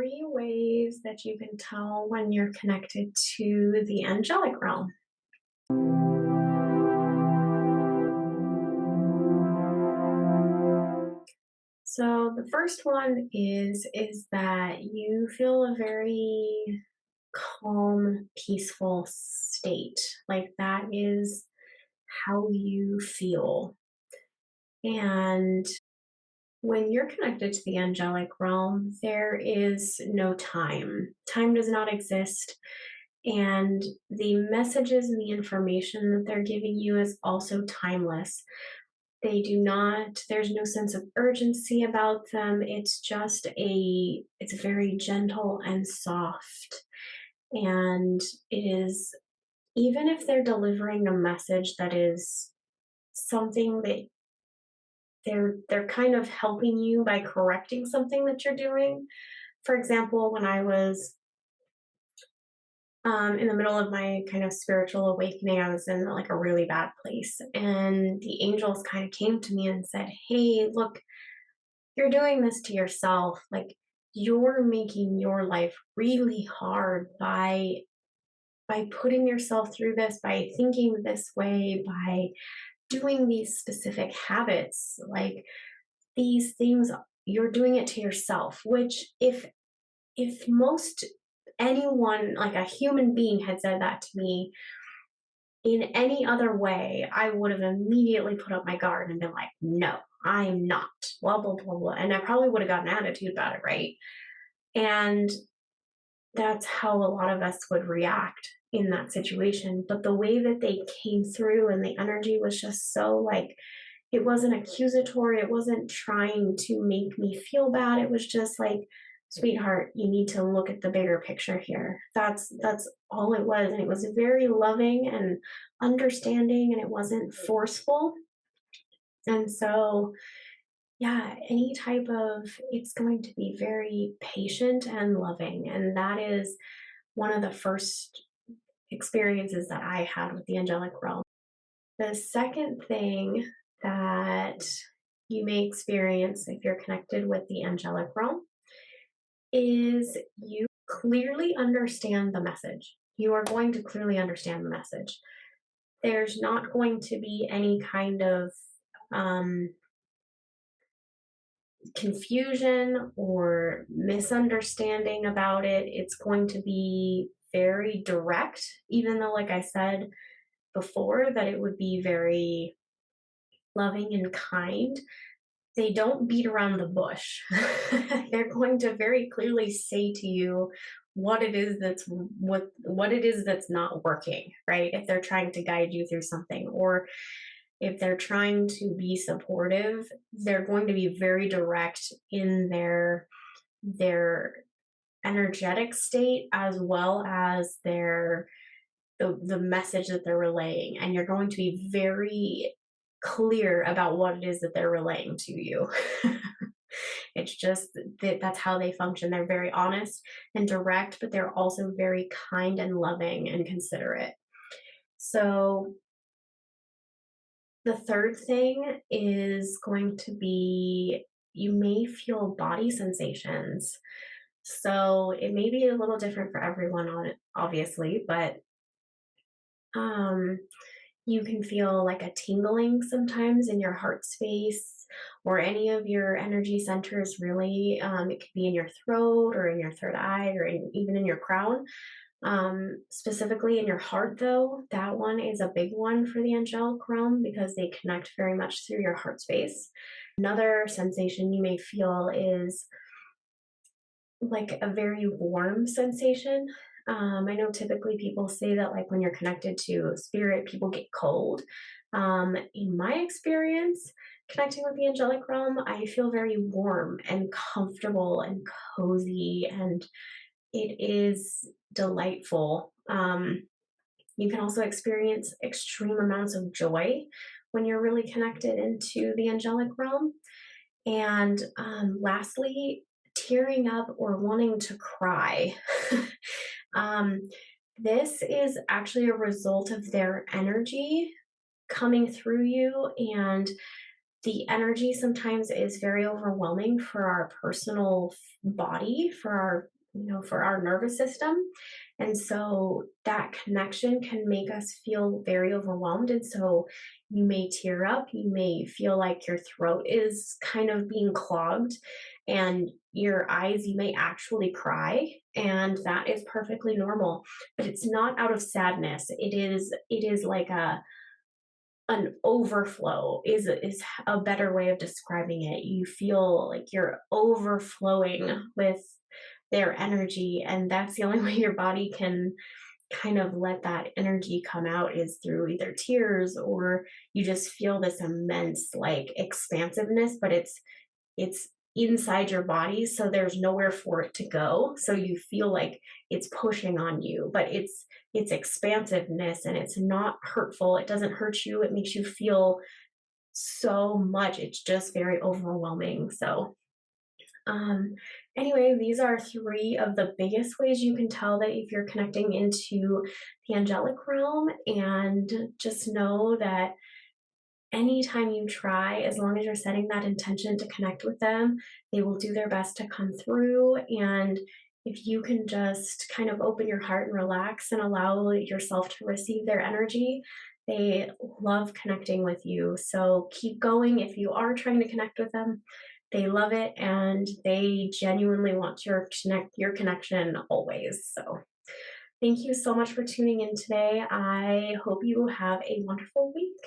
3 ways that you can tell when you're connected to the angelic realm. So the first one is that you feel a very calm, peaceful state. Like that is how you feel. And when you're connected to the angelic realm, there is no time. Time does not exist. And the messages and the information that they're giving you is also timeless. They do not, there's no sense of urgency about them. It's very gentle and soft. And it is, even if they're delivering a message that is something that they're kind of helping you by correcting something that you're doing. For example, when I was in the middle of my kind of spiritual awakening, I was in like a really bad place, and the angels kind of came to me and said, "Hey, look, you're doing this to yourself. Like you're making your life really hard by putting yourself through this, by thinking this way, by doing these specific habits. Like these things, you're doing it to yourself." Which if most anyone, like a human being, had said that to me in any other way, I would have immediately put up my guard and been like, no, I'm not, blah blah blah blah, and I probably would have got an attitude about it, right? And that's how a lot of us would react in that situation. But the way that they came through and the energy was just so like, it wasn't accusatory, it wasn't trying to make me feel bad. It was just like, sweetheart, you need to look at the bigger picture here. That's all it was. And it was very loving and understanding, and it wasn't forceful. And so yeah, any type of, it's going to be very patient and loving. And that is one of the first experiences that I had with the angelic realm. The second thing that you may experience if you're connected with the angelic realm is you clearly understand the message. You are going to clearly understand the message. There's not going to be any kind of um, confusion or misunderstanding about it. It's going to be very direct, even though, like I said before, that it would be very loving and kind. They don't beat around the bush. They're going to very clearly say to you what it is that's not working, right? If they're trying to guide you through something, or if they're trying to be supportive, they're going to be very direct in their energetic state, as well as the message that they're relaying, and you're going to be very clear about what it is that they're relaying to you. It's just that that's how they function. They're very honest and direct, but they're also very kind and loving and considerate. So the third thing is going to be, you may feel body sensations. So it may be a little different for everyone on it, obviously, but um, you can feel like a tingling sometimes in your heart space or any of your energy centers, really. It could be in your throat or in your third eye or even in your crown. Specifically in your heart, though, that one is a big one for the angelic realm because they connect very much through your heart space. Another sensation you may feel is like a very warm sensation. I know typically people say that, like, when you're connected to spirit, people get cold. In my experience, connecting with the angelic realm, I feel very warm and comfortable and cozy, and it is delightful. You can also experience extreme amounts of joy when you're really connected into the angelic realm. And lastly, tearing up or wanting to cry. um, this is actually a result of their energy coming through you, and the energy sometimes is very overwhelming for our personal body, for our for our nervous system. And so that connection can make us feel very overwhelmed. And so you may tear up, you may feel like your throat is kind of being clogged, and your eyes, you may actually cry. And that is perfectly normal. But it's not out of sadness. It is like an overflow is a better way of describing it. You feel like you're overflowing with their energy, and that's the only way your body can kind of let that energy come out is through either tears, or you just feel this immense like expansiveness, but it's inside your body, so there's nowhere for it to go. So you feel like it's pushing on you, but it's expansiveness, and it's not hurtful. It doesn't hurt you. It makes you feel so much. It's just very overwhelming. So um, anyway, these are three of the biggest ways you can tell that if you're connecting into the angelic realm. And just know that anytime you try, as long as you're setting that intention to connect with them, they will do their best to come through. And if you can just kind of open your heart and relax and allow yourself to receive their energy, they love connecting with you. So keep going if you are trying to connect with them. They love it, and they genuinely want your connection always. So thank you so much for tuning in today. I hope you have a wonderful week.